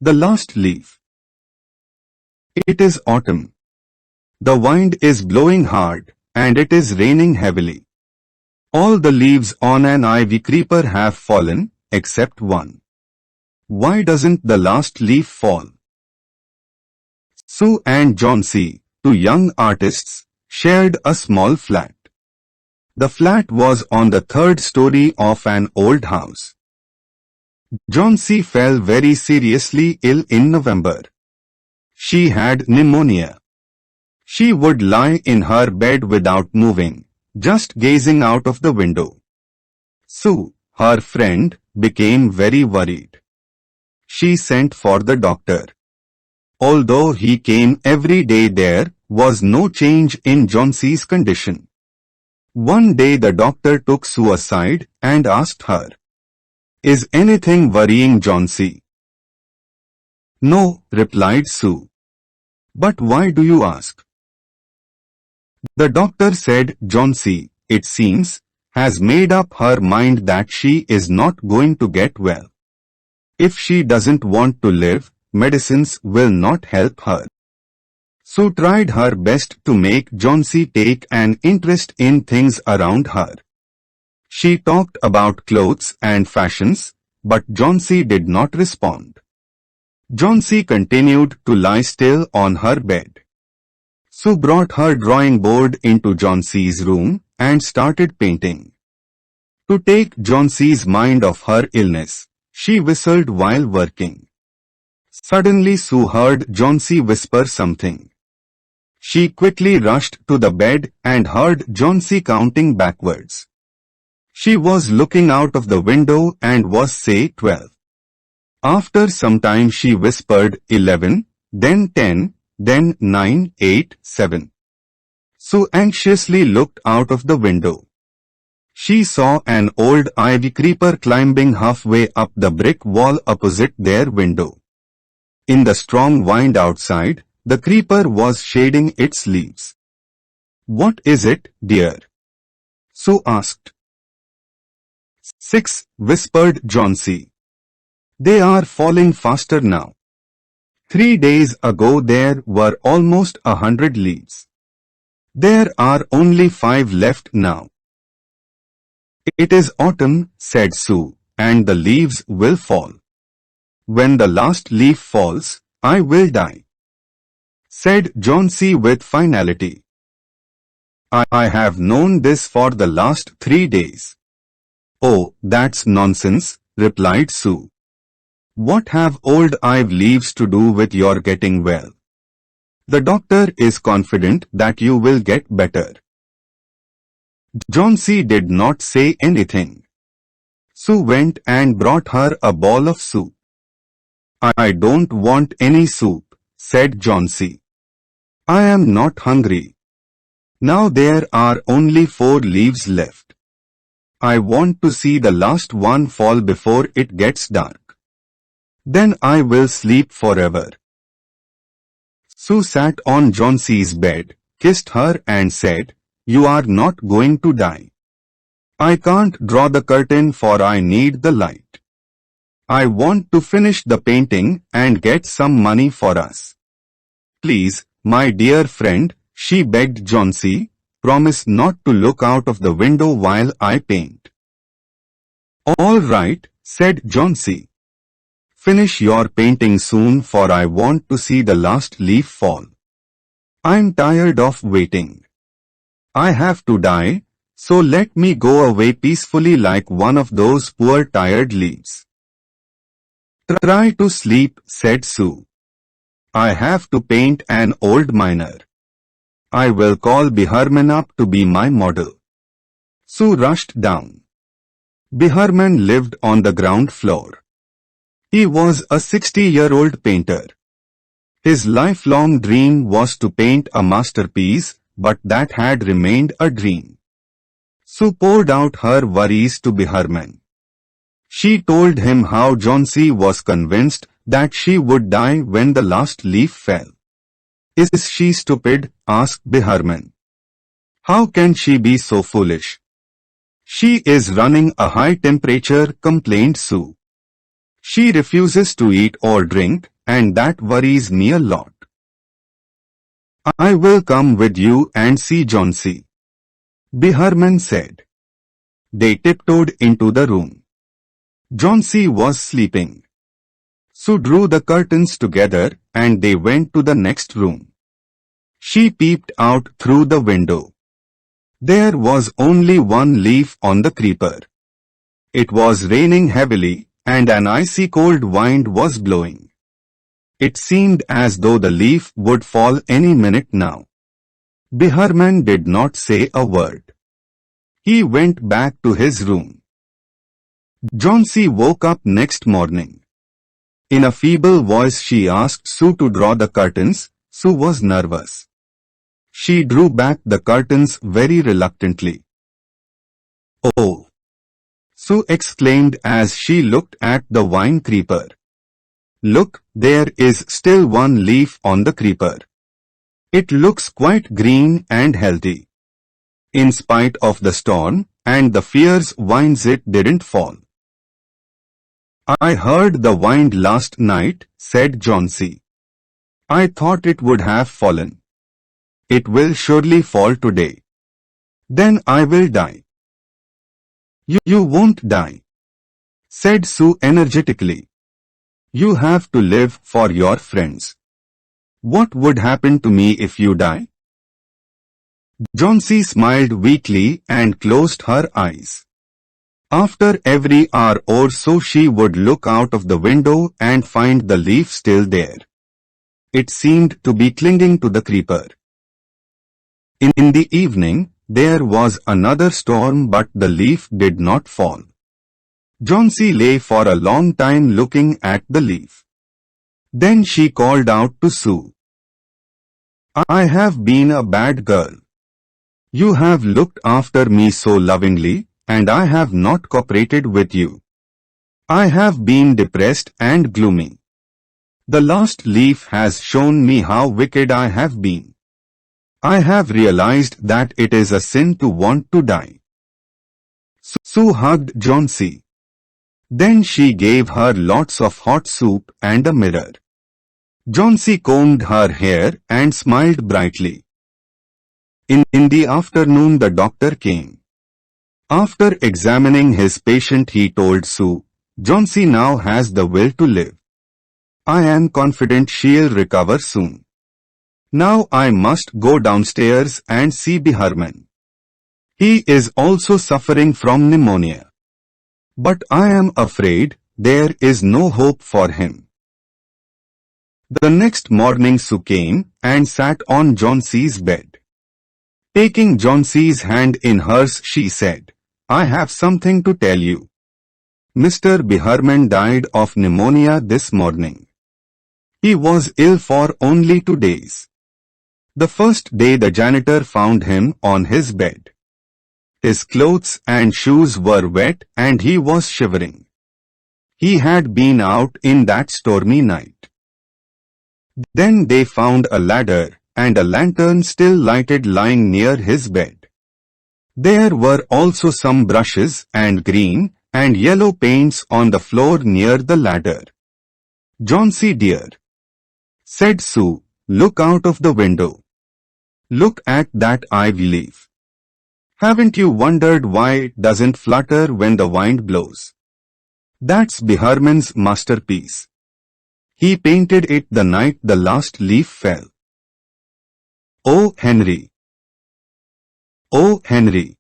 The last leaf. It is autumn. The wind is blowing hard, and it is raining heavily. All the leaves on an ivy creeper have fallen, except one. Why doesn't the last leaf fall? Sue and John C., two young artists, shared a small flat. The flat was on the third story of an old house. John C. fell very seriously ill in November. She had pneumonia. She would lie in her bed without moving, just gazing out of the window. Sue, her friend, became very worried. She sent for the doctor. Although he came every day, there was no change in John C.'s condition. One day the doctor took Sue aside and asked her, "Is anything worrying John C.?" "No," replied Sue. "But why do you ask?" The doctor said, "John C., it seems, has made up her mind that she is not going to get well. If she doesn't want to live, medicines will not help her." Sue tried her best to make John C. take an interest in things around her. She talked about clothes and fashions, but John C. did not respond. John C. continued to lie still on her bed. Sue brought her drawing board into John C.'s room and started painting. To take John C.'s mind off her illness, she whistled while working. Suddenly Sue heard John C. whisper something. She quickly rushed to the bed and heard John C. counting backwards. She was looking out of the window and was say 12. After some time she whispered 11, then 10, then 9, 8, 7. Sue anxiously looked out of the window. She saw an old ivy creeper climbing halfway up the brick wall opposite their window. In the strong wind outside, the creeper was shading its leaves. "What is it, dear?" Sue asked. 6, whispered John C. "They are falling faster now. 3 days ago there were almost 100 leaves. There are only 5 left now." "It is autumn," said Sue, "and the leaves will fall. When the last leaf falls, I will die," said John C. with finality. I have known this for the last 3 days. "Oh, that's nonsense," replied Sue. "What have old ivy leaves to do with your getting well? The doctor is confident that you will get better." John C. did not say anything. Sue went and brought her a bowl of soup. "I don't want any soup," said John C. "I am not hungry. Now there are only 4 leaves left. I want to see the last one fall before it gets dark. Then I will sleep forever." Sue sat on John C.'s bed, kissed her and said, "You are not going to die. I can't draw the curtain for I need the light. I want to finish the painting and get some money for us. Please, my dear friend," she begged John C., "promise not to look out of the window while I paint." "All right," said John C. "Finish your painting soon, for I want to see the last leaf fall. I'm tired of waiting. I have to die, so let me go away peacefully like one of those poor tired leaves." "Try to sleep," said Sue. "I have to paint an old miner. I will call Beherman up to be my model." Sue rushed down. Beherman lived on the ground floor. He was a 60-year-old painter. His lifelong dream was to paint a masterpiece, but that had remained a dream. Sue poured out her worries to Beherman. She told him how John C. was convinced that she would die when the last leaf fell. "Is she stupid?" asked Beherman. "How can she be so foolish?" "She is running a high temperature," complained Sue. She refuses to eat or drink, and that worries me a lot. I will come with you and see Johnsy, Behrman said. They tiptoed into the room. Johnsy was sleeping. Sue drew the curtains together and they went to the next room. She peeped out through the window. There was only one leaf on the creeper. It was raining heavily and an icy cold wind was blowing. It seemed as though the leaf would fall any minute now. Behrman did not say a word. He went back to his room. Johnsy woke up next morning. In a feeble voice she asked Sue to draw the curtains. Sue was nervous. She drew back the curtains very reluctantly. "Oh!" Sue exclaimed as she looked at the vine creeper. "Look, there is still one leaf on the creeper. It looks quite green and healthy. In spite of the storm and the fierce winds it didn't fall." "I heard the wind last night," said Johnsy. "I thought it would have fallen. It will surely fall today. Then I will die." You won't die," said Sue energetically. "You have to live for your friends. What would happen to me if you die?" Johnsy smiled weakly and closed her eyes. After every hour or so she would look out of the window and find the leaf still there. It seemed to be clinging to the creeper. In the evening, there was another storm but the leaf did not fall. Johnsy lay for a long time looking at the leaf. Then she called out to Sue. "I have been a bad girl. You have looked after me so lovingly, and I have not cooperated with you. I have been depressed and gloomy. The last leaf has shown me how wicked I have been. I have realized that it is a sin to want to die." Sue hugged Johnsy. Then she gave her lots of hot soup and a mirror. Johnsy combed her hair and smiled brightly. In the afternoon the doctor came. After examining his patient he told Sue, "Johnsy now has the will to live. I am confident she'll recover soon. Now I must go downstairs and see Behrman. He is also suffering from pneumonia. But I am afraid there is no hope for him." The next morning Sue came and sat on Johnsy's bed. Taking Johnsy's hand in hers she said, "I have something to tell you. Mr. Behrman died of pneumonia this morning. He was ill for only 2 days. The first day the janitor found him on his bed. His clothes and shoes were wet and he was shivering. He had been out in that stormy night. Then they found a ladder and a lantern still lighted lying near his bed. There were also some brushes and green and yellow paints on the floor near the ladder. "Johnsy dear," said Sue, "look out of the window. Look at that ivy leaf. Haven't you wondered why it doesn't flutter when the wind blows? That's Behrman's masterpiece. He painted it the night the last leaf fell. Oh, Henry! Oh, Henry!